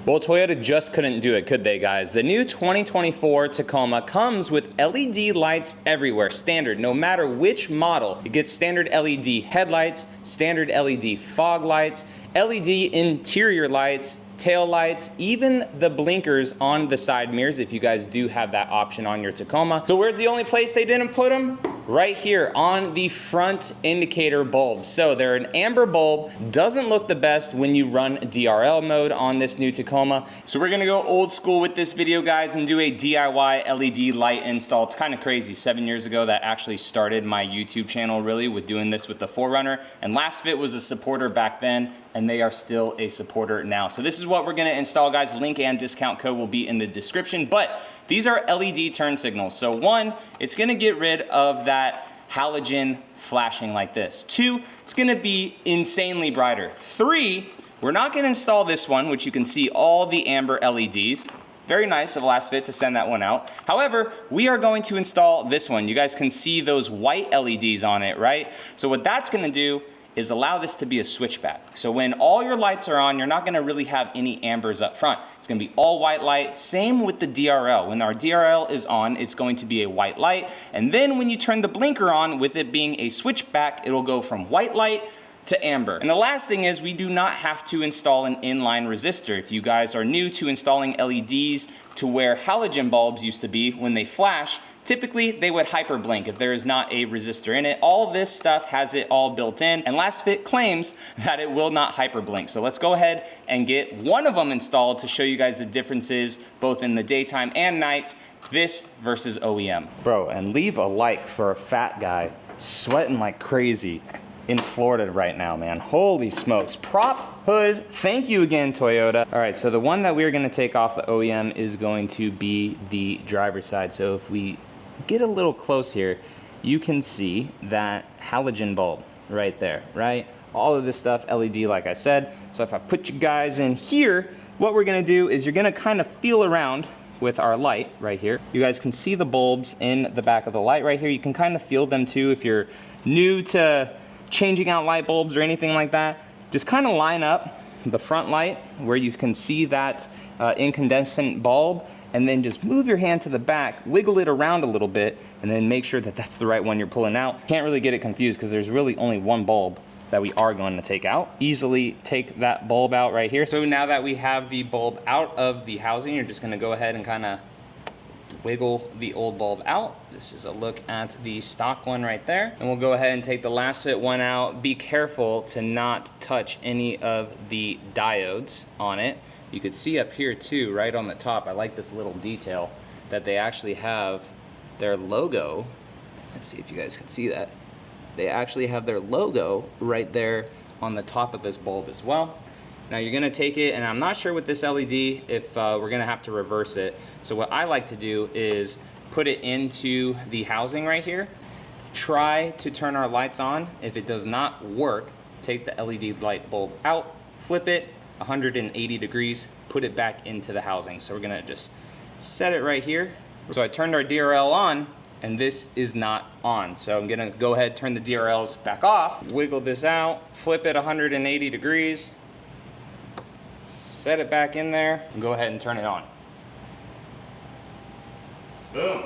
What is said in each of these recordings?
Well, Toyota just couldn't do it, could they, guys? The new 2024 Tacoma comes with LED lights everywhere, standard, no matter which model. It gets standard LED headlights, standard LED fog lights, LED interior lights, tail lights, even the blinkers on the side mirrors if you guys do have that option on your Tacoma. So where's the only place they didn't put them? Right here on the front indicator bulb. So they're an amber bulb, doesn't look the best when you run DRL mode on this new Tacoma. So we're gonna go old school with this video, guys, and do a DIY LED light install. It's kind of crazy. 7 years ago, that actually started my YouTube channel really with doing this with the 4Runner, and LASFIT was a supporter back then, and they are still a supporter now. So this is what we're gonna install, guys. Link and discount code will be in the description, but these are LED turn signals. So one, it's gonna get rid of that halogen flashing like this. Two, it's gonna be insanely brighter. Three, we're not gonna install this one, which you can see all the amber LEDs. Very nice of LASFIT to send that one out. However, we are going to install this one. You guys can see those white LEDs on it, right? So what that's gonna do is allow this to be a switchback. So when all your lights are on, you're not gonna really have any ambers up front. It's gonna be all white light. Same with the DRL. When our DRL is on, it's going to be a white light. And then when you turn the blinker on, with it being a switchback, it'll go from white light to amber. And the last thing is we do not have to install an inline resistor. If you guys are new to installing LEDs to where halogen bulbs used to be, when they flash, typically they would hyperblink if there is not a resistor in it. All this stuff has it all built in, and LASFIT claims that it will not hyperblink. So let's go ahead and get one of them installed to show you guys the differences both in the daytime and night, this versus OEM. Bro, and leave a like for a fat guy sweating like crazy in Florida right now, man. Holy smokes. Prop hood, thank you again, Toyota. All right, so the one that we're gonna take off the OEM is going to be the driver's side. So if we get a little close here, you can see that halogen bulb right there, right? All of this stuff, LED, like I said. So if I put you guys in here, what we're gonna do is you're gonna kind of feel around with our light right here. You guys can see the bulbs in the back of the light right here. You can kind of feel them too if you're new to changing out light bulbs or anything like that. Just kind of line up the front light where you can see that incandescent bulb, and then just move your hand to the back, wiggle it around a little bit, and then make sure that that's the right one you're pulling out. Can't really get it confused because there's really only one bulb that we are going to take out. Easily take that bulb out right here. So now that we have the bulb out of the housing, you're just gonna go ahead and kind of wiggle the old bulb out. This is a look at the stock one right there. And we'll go ahead and take the LASFIT one out. Be careful to not touch any of the diodes on it. You could see up here too, right on the top, I like this little detail that they actually have their logo. Let's see if you guys can see that. They actually have their logo right there on the top of this bulb as well. Now you're gonna take it, and I'm not sure with this LED if we're gonna have to reverse it. So what I like to do is put it into the housing right here. Try to turn our lights on. If it does not work, take the LED light bulb out, flip it 180 degrees, put it back into the housing. So we're gonna just set it right here. So I turned our DRL on, and this is not on. So I'm gonna go ahead, turn the DRLs back off, wiggle this out, flip it 180 degrees, set it back in there, and go ahead and turn it on. Boom.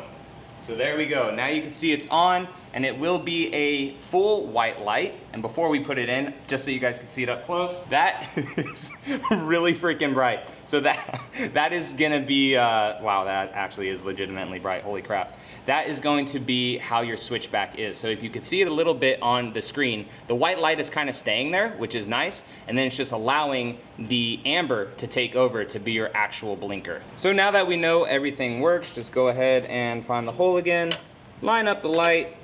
So there we go. Now you can see it's on, and it will be a full white light. And before we put it in, just so you guys can see it up close, that is really freaking bright. So that is gonna be, wow, that actually is legitimately bright, holy crap. That is going to be how your switchback is. So if you could see it a little bit on the screen, the white light is kind of staying there, which is nice, and then it's just allowing the amber to take over to be your actual blinker. So now that we know everything works, just go ahead and find the hole again, line up the light,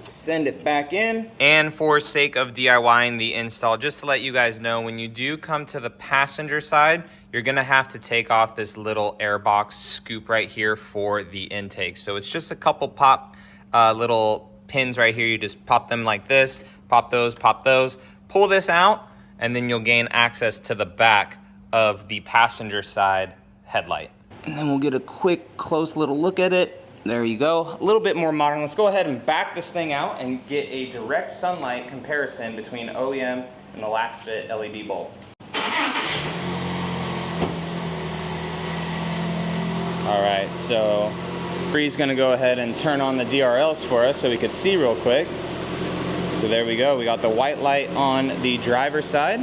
send it back in. And for sake of DIYing the install, just to let you guys know, when you do come to the passenger side, you're gonna have to take off this little air box scoop right here for the intake. So it's just a couple pop little pins right here. You just pop them like this, pop those, pull this out, and then you'll gain access to the back of the passenger side headlight. And then we'll get a quick close little look at it. There you go, a little bit more modern. Let's go ahead and back this thing out and get a direct sunlight comparison between OEM and the LASFIT LED bulb. All right, so Bree's gonna go ahead and turn on the DRLs for us so we could see real quick. So there we go. We got the white light on the driver's side,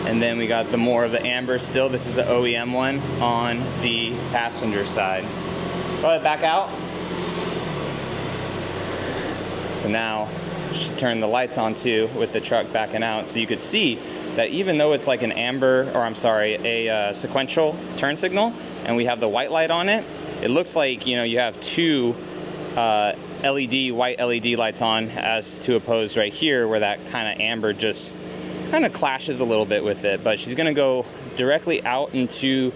and then we got the more of the amber still. This is the OEM one on the passenger side. Go ahead, back out. So now she turned the lights on too with the truck backing out, so you could see that even though it's like an amber, or I'm sorry, a sequential turn signal, and we have the white light on it, it looks like, you know, you have two white LED lights on, as to opposed right here where that kind of amber just kind of clashes a little bit with it. But she's gonna go directly out into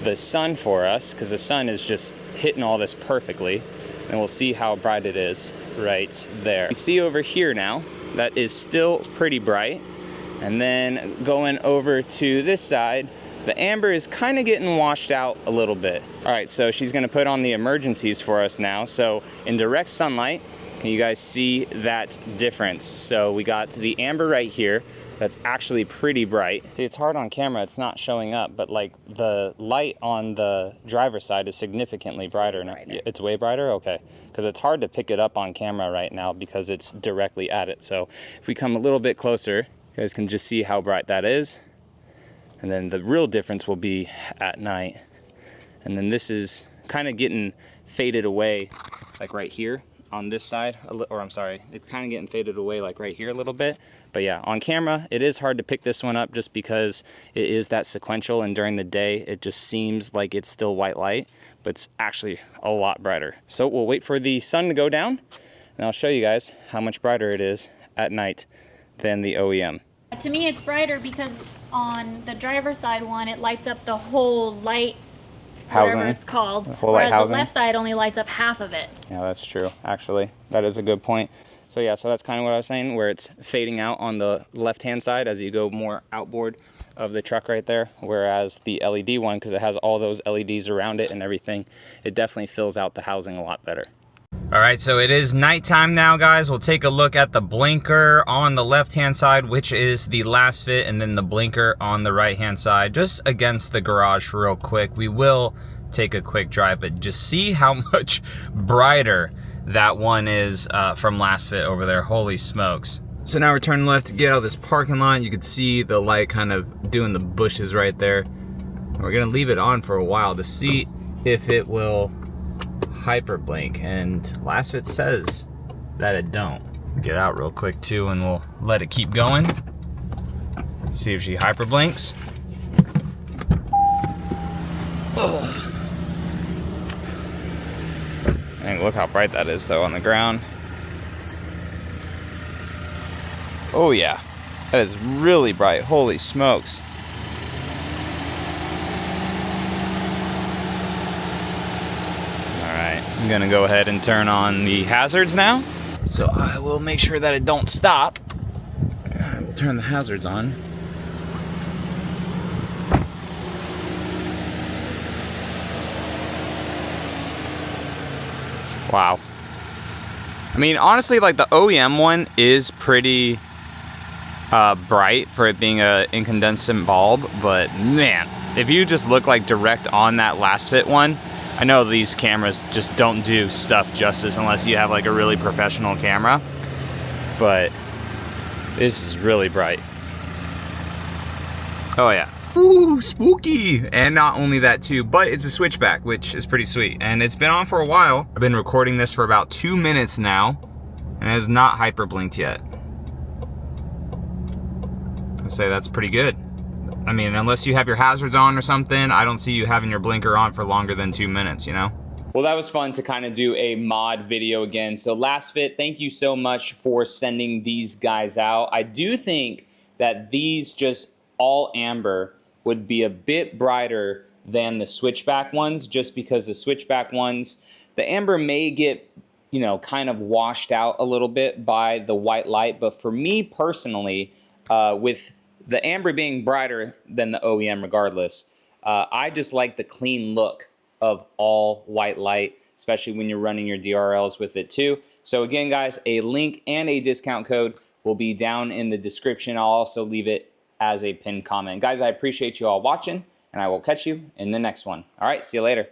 the sun for us, because the sun is just hitting all this perfectly, and we'll see how bright it is right there. You see over here now, that is still pretty bright. And then going over to this side, the amber is kind of getting washed out a little bit. All right, so she's gonna put on the emergencies for us now. So in direct sunlight, can you guys see that difference? So we got the amber right here. That's actually pretty bright. See, it's hard on camera, it's not showing up, but like the light on the driver's side is significantly brighter now. It's way brighter? Okay. Because it's hard to pick it up on camera right now because it's directly at it. So if we come a little bit closer, you guys can just see how bright that is. And then the real difference will be at night. And then this is kind of getting faded away, like right here on this side, or I'm sorry, it's kind of getting faded away like right here a little bit. But yeah, on camera, it is hard to pick this one up just because it is that sequential, and during the day, it just seems like it's still white light, but it's actually a lot brighter. So we'll wait for the sun to go down, and I'll show you guys how much brighter it is at night than the OEM. To me, it's brighter because on the driver's side one, it lights up the whole light, whatever it's called, whereas the left side only lights up half of it. Yeah, that's true, actually. That is a good point. So yeah, so that's kind of what I was saying, where it's fading out on the left-hand side as you go more outboard of the truck right there, whereas the LED one, because it has all those LEDs around it and everything, it definitely fills out the housing a lot better. All right, so it is nighttime now, guys. We'll take a look at the blinker on the left-hand side, which is the LASFIT, and then the blinker on the right-hand side, just against the garage real quick. We will take a quick drive, but just see how much brighter that one is from LASFIT over there. Holy smokes. So now we're turning left to get out of this parking lot. You can see the light kind of doing the bushes right there. We're gonna leave it on for a while to see if it will hyperblink, and LASFIT says that it don't. Get out real quick too, and we'll let it keep going. See if she hyperblinks. Oh. And look how bright that is though on the ground. Oh yeah, that is really bright. Holy smokes. I'm gonna go ahead and turn on the hazards now. So I will make sure that it don't stop. Turn the hazards on. Wow. I mean, honestly, like the OEM one is pretty bright for it being a incandescent bulb, but man, if you just look like direct on that LASFIT one, I know these cameras just don't do stuff justice unless you have like a really professional camera, but this is really bright. Oh yeah. Ooh, spooky. And not only that too, but it's a switchback, which is pretty sweet. And it's been on for a while. I've been recording this for about 2 minutes now, and it has not hyperblinked yet. I'd say that's pretty good. I mean, unless you have your hazards on or something, I don't see you having your blinker on for longer than 2 minutes, you know? Well, that was fun to kind of do a mod video again. So LASFIT, thank you so much for sending these guys out. I do think that these just all amber would be a bit brighter than the switchback ones, just because the switchback ones, the amber may get, you know, kind of washed out a little bit by the white light. But for me personally, with the amber being brighter than the OEM regardless, I just like the clean look of all white light, especially when you're running your DRLs with it too. So again, guys, a link and a discount code will be down in the description. I'll also leave it as a pinned comment. Guys, I appreciate you all watching, and I will catch you in the next one. All right, see you later.